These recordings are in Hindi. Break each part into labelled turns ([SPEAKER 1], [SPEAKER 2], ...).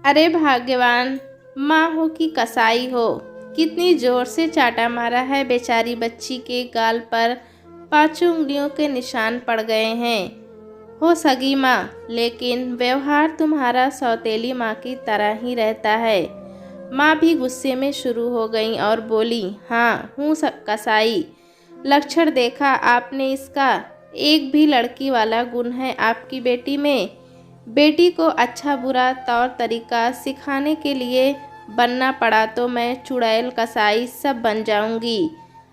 [SPEAKER 1] अरे भाग्यवान, माँ हो कि कसाई हो, कितनी जोर से चाटा मारा है बेचारी बच्ची के गाल पर। 5 उंगलियों के निशान पड़ गए हैं। हो सगी माँ, लेकिन व्यवहार तुम्हारा सौतेली माँ की तरह ही रहता है। माँ भी गुस्से में शुरू हो गई और बोली, हाँ हूँ कसाई। लक्षण देखा आपने इसका? एक भी लड़की वाला गुण है आपकी बेटी में? बेटी को अच्छा बुरा तौर तरीका सिखाने के लिए बनना पड़ा तो मैं चुड़ैल कसाई सब बन जाऊंगी।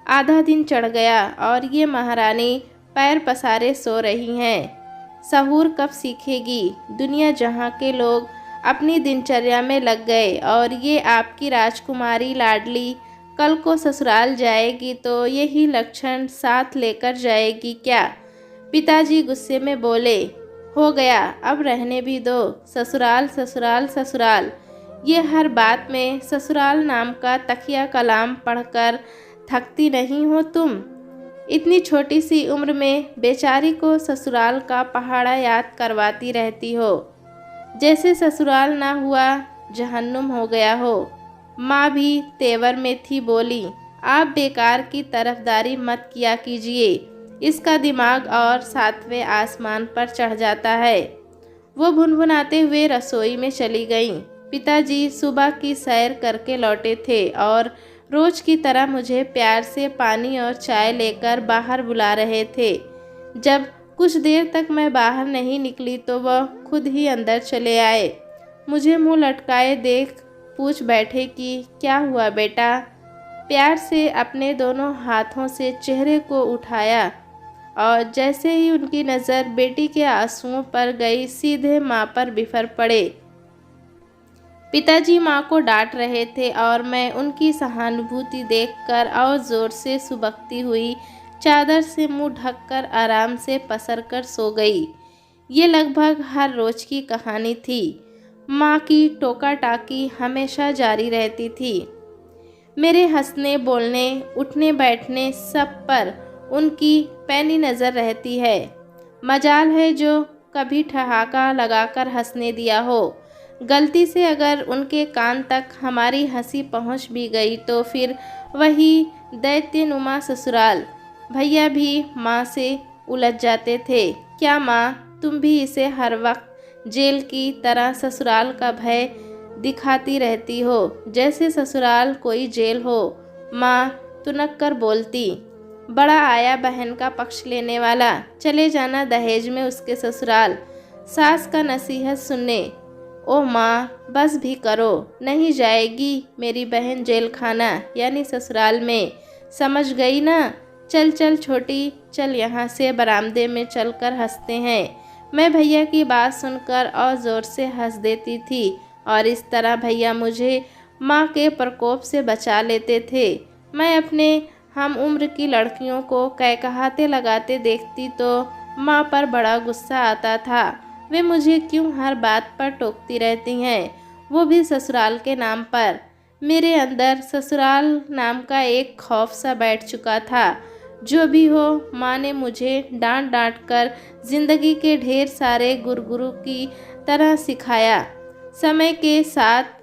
[SPEAKER 1] आधा दिन चढ़ गया और ये महारानी पैर पसारे सो रही हैं। सहूर कब सीखेगी? दुनिया जहाँ के लोग अपनी दिनचर्या में लग गए और ये आपकी राजकुमारी लाडली कल को ससुराल जाएगी तो यही लक्षण साथ लेकर जाएगी क्या? पिताजी गुस्से में बोले, हो गया, अब रहने भी दो। ससुराल ससुराल ससुराल, ये हर बात में ससुराल नाम का तकिया कलाम पढ़कर थकती नहीं हो तुम? इतनी छोटी सी उम्र में बेचारी को ससुराल का पहाड़ा याद करवाती रहती हो, जैसे ससुराल ना हुआ जहन्नुम हो गया हो। माँ भी तेवर में थी, बोली, आप बेकार की तरफदारी मत किया कीजिए, इसका दिमाग और 7वें आसमान पर चढ़ जाता है। वो भुनभुनाते हुए रसोई में चली गईं। पिताजी सुबह की सैर करके लौटे थे और रोज की तरह मुझे प्यार से पानी और चाय लेकर बाहर बुला रहे थे। जब कुछ देर तक मैं बाहर नहीं निकली तो वह खुद ही अंदर चले आए। मुझे मुंह लटकाए देख पूछ बैठे कि क्या हुआ बेटा। प्यार से अपने दोनों हाथों से चेहरे को उठाया और जैसे ही उनकी नज़र बेटी के आंसुओं पर गई, सीधे माँ पर बिफर पड़े। पिताजी माँ को डांट रहे थे और मैं उनकी सहानुभूति देखकर और ज़ोर से सुबकती हुई चादर से मुंह ढककर आराम से पसर कर सो गई। ये लगभग हर रोज की कहानी थी। माँ की टोका टाकी हमेशा जारी रहती थी। मेरे हंसने बोलने उठने बैठने सब पर उनकी पैनी नज़र रहती है। मजाल है जो कभी ठहाका लगाकर हंसने दिया हो। गलती से अगर उनके कान तक हमारी हंसी पहुंच भी गई तो फिर वही दैत्यनुमा ससुराल। भैया भी माँ से उलझ जाते थे, क्या माँ तुम भी इसे हर वक्त जेल की तरह ससुराल का भय दिखाती रहती हो, जैसे ससुराल कोई जेल हो? माँ तुनक कर बोलती, बड़ा आया बहन का पक्ष लेने वाला, चले जाना दहेज में उसके ससुराल। सास का नसीहत सुनने। ओह माँ बस भी करो, नहीं जाएगी मेरी बहन जेल खाना यानी ससुराल में, समझ गई ना? चल चल छोटी, चल यहाँ से बरामदे में चलकर हंसते हैं। मैं भैया की बात सुनकर और ज़ोर से हंस देती थी और इस तरह भैया मुझे माँ के प्रकोप से बचा लेते थे। मैं अपने हम उम्र की लड़कियों को कहकहाते लगाते देखती तो माँ पर बड़ा गुस्सा आता था। वे मुझे क्यों हर बात पर टोकती रहती हैं, वो भी ससुराल के नाम पर। मेरे अंदर ससुराल नाम का एक खौफ सा बैठ चुका था। जो भी हो, माँ ने मुझे डांट डांट कर जिंदगी के ढेर सारे गुरगुरु की तरह सिखाया। समय के साथ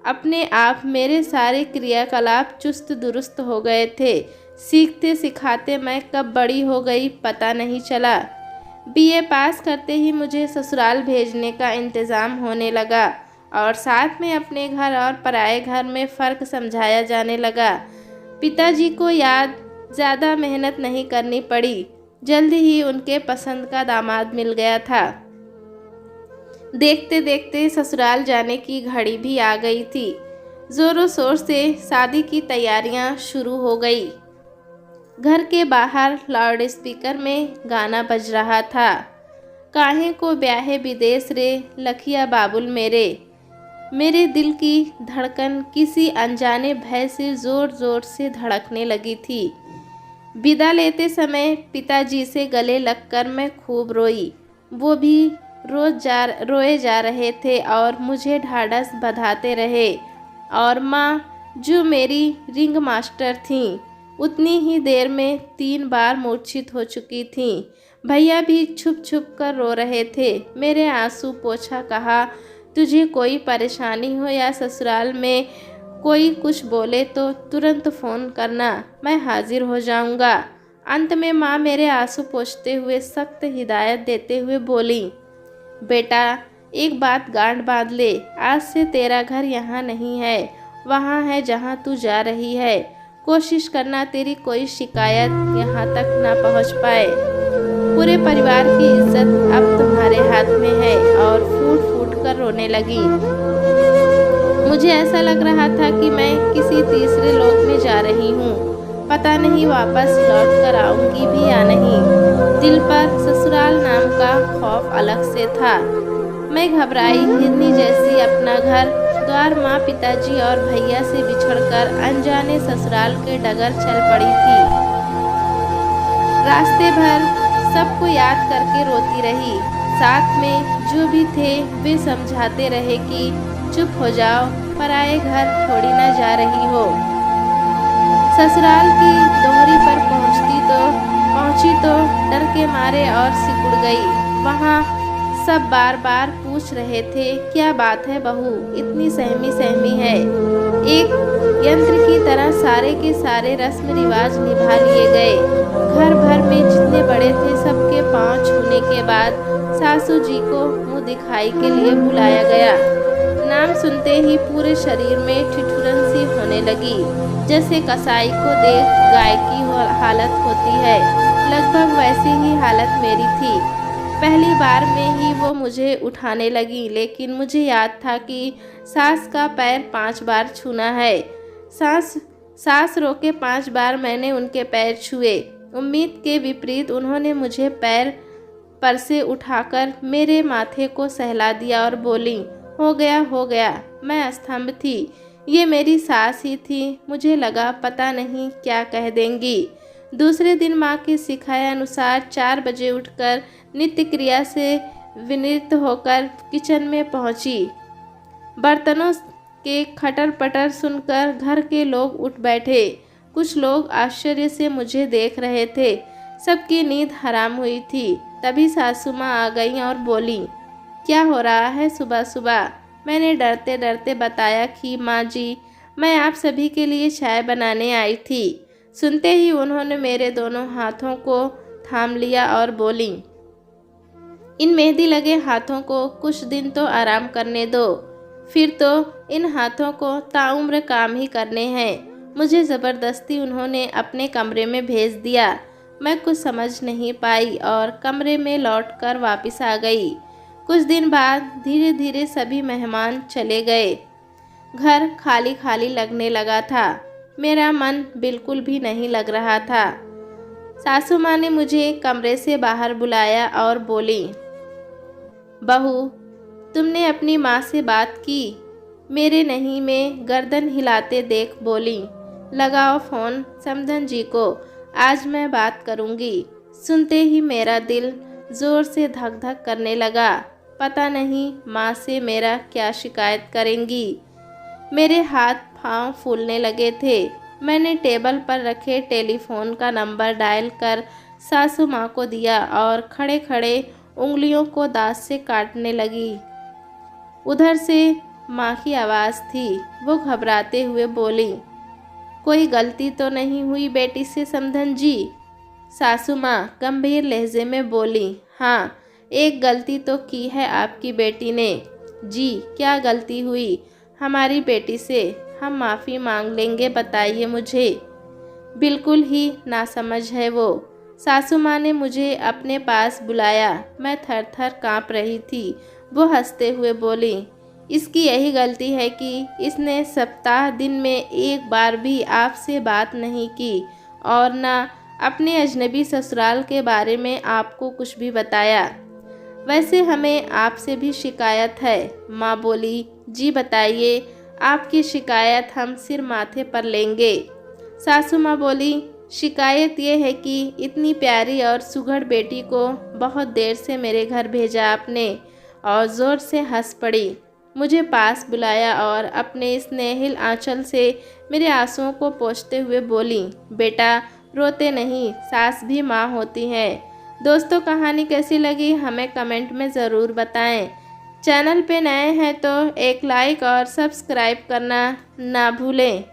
[SPEAKER 1] अपने आप मेरे सारे क्रियाकलाप चुस्त दुरुस्त हो गए थे। सीखते सिखाते मैं कब बड़ी हो गई पता नहीं चला। बीए पास करते ही मुझे ससुराल भेजने का इंतज़ाम होने लगा और साथ में अपने घर और पराए घर में फ़र्क समझाया जाने लगा। पिताजी को ज़्यादा मेहनत नहीं करनी पड़ी, जल्दी ही उनके पसंद का दामाद मिल गया था। देखते देखते ससुराल जाने की घड़ी भी आ गई थी। ज़ोरों शोर से शादी की तैयारियां शुरू हो गई। घर के बाहर लाउड स्पीकर में गाना बज रहा था, काहे को ब्याहे विदेश रे लखिया बाबुल मेरे। मेरे दिल की धड़कन किसी अनजाने भय से ज़ोर ज़ोर से धड़कने लगी थी। विदा लेते समय पिताजी से गले लगकर मैं खूब रोई। वो भी रोए जा रहे थे और मुझे ढाढ़स बंधाते रहे। और माँ जो मेरी रिंग मास्टर थीं, उतनी ही देर में 3 बार मूर्छित हो चुकी थीं। भैया भी छुप छुप कर रो रहे थे। मेरे आंसू पोंछा कहा, तुझे कोई परेशानी हो या ससुराल में कोई कुछ बोले तो तुरंत फ़ोन करना, मैं हाजिर हो जाऊंगा। अंत में माँ मेरे आंसू पोंछते हुए सख्त हिदायत देते हुए बोली, बेटा एक बात गांठ बांध ले, आज से तेरा घर यहाँ नहीं है, वहाँ है जहाँ तू जा रही है। कोशिश करना तेरी कोई शिकायत यहाँ तक ना पहुँच पाए। पूरे परिवार की इज्जत अब तुम्हारे हाथ में है। और फूट फूट कर रोने लगी। मुझे ऐसा लग रहा था कि मैं किसी तीसरे लोक में जा रही हूँ। पता नहीं वापस लौट कर आऊंगी भी या नहीं। दिल पर ससुराल नाम का खौफ अलग से था। मैं घबराई हिरनी जैसी अपना घर द्वार, माँ, पिताजी और भैया से बिछड़कर अनजाने ससुराल के डगर चल पड़ी थी। रास्ते भर सबको याद करके रोती रही। साथ में जो भी थे वे समझाते रहे कि चुप हो जाओ, पराए घर थोड़ी ना जा रही हो। ससुराल की दोहरी पर पहुंची तो डर के मारे और सिकुड़ गई। वहाँ सब बार बार पूछ रहे थे, क्या बात है बहू, इतनी सहमी सहमी है। एक यंत्र की तरह सारे के सारे रस्म रिवाज निभा लिए गए। घर भर में जितने बड़े थे सबके पांव छूने के बाद सासू जी को मुंह दिखाई के लिए बुलाया गया। नाम सुनते ही पूरे शरीर में ठिठुरन सी होने लगी, जैसे कसाई को देख गाय की हालत होती है। लगभग वैसी ही हालत मेरी थी। पहली बार में ही वो मुझे उठाने लगी, लेकिन मुझे याद था कि सास का पैर 5 बार छूना है। सास रोके 5 बार मैंने उनके पैर छुए। उम्मीद के विपरीत उन्होंने मुझे पैर पर से उठाकर मेरे माथे को सहला दिया और बोली, हो गया हो गया। मैं स्तंभ थी। ये मेरी सास ही थी। मुझे लगा पता नहीं क्या कह देंगी। दूसरे दिन माँ के सिखाए अनुसार 4 बजे उठकर नित्य क्रिया से विनिर्त होकर किचन में पहुंची। बर्तनों के खटर पटर सुनकर घर के लोग उठ बैठे। कुछ लोग आश्चर्य से मुझे देख रहे थे। सबकी नींद हराम हुई थी। तभी सासू माँ आ गईं और बोली, क्या हो रहा है सुबह सुबह। मैंने डरते डरते बताया कि माँ जी, मैं आप सभी के लिए चाय बनाने आई थी। सुनते ही उन्होंने मेरे दोनों हाथों को थाम लिया और बोली, इन मेहंदी लगे हाथों को कुछ दिन तो आराम करने दो, फिर तो इन हाथों को ताउम्र काम ही करने हैं। मुझे ज़बरदस्ती उन्होंने अपने कमरे में भेज दिया। मैं कुछ समझ नहीं पाई और कमरे में लौटकर वापस आ गई। कुछ दिन बाद धीरे धीरे सभी मेहमान चले गए। घर खाली खाली लगने लगा था। मेरा मन बिल्कुल भी नहीं लग रहा था। सासू माँ ने मुझे कमरे से बाहर बुलाया और बोली, बहू, तुमने अपनी माँ से बात की। मेरे नहीं में गर्दन हिलाते देख बोली, लगाओ फ़ोन समधन जी को, आज मैं बात करूँगी। सुनते ही मेरा दिल ज़ोर से धक धक करने लगा। पता नहीं माँ से मेरा क्या शिकायत करेंगी। मेरे हाथ पाँव फूलने लगे थे। मैंने टेबल पर रखे टेलीफोन का नंबर डायल कर सासू माँ को दिया और खड़े खड़े उंगलियों को दांत से काटने लगी। उधर से माँ की आवाज़ थी। वो घबराते हुए बोली, कोई गलती तो नहीं हुई बेटी से समधन जी। सासू माँ गंभीर लहजे में बोली, हाँ, एक गलती तो की है आपकी बेटी ने। जी, क्या गलती हुई हमारी बेटी से? हम माफ़ी मांग लेंगे, बताइए मुझे। बिल्कुल ही नासमझ है वो। सासू माँ ने मुझे अपने पास बुलाया। मैं थर थर काँप रही थी। वो हंसते हुए बोली, इसकी यही गलती है कि इसने सप्ताह दिन में एक बार भी आपसे बात नहीं की और ना अपने अजनबी ससुराल के बारे में आपको कुछ भी बताया। वैसे हमें आपसे भी शिकायत है। माँ बोली, जी बताइए, आपकी शिकायत हम सिर माथे पर लेंगे। सासू माँ बोली, शिकायत ये है कि इतनी प्यारी और सुघड़ बेटी को बहुत देर से मेरे घर भेजा आपने। और ज़ोर से हंस पड़ी। मुझे पास बुलाया और अपने स्नेहिल आंचल से मेरे आंसुओं को पोंछते हुए बोली, बेटा रोते नहीं, सास भी माँ होती हैं। दोस्तों, कहानी कैसी लगी हमें कमेंट में ज़रूर बताएं। चैनल पे नए हैं तो एक लाइक और सब्सक्राइब करना ना भूलें।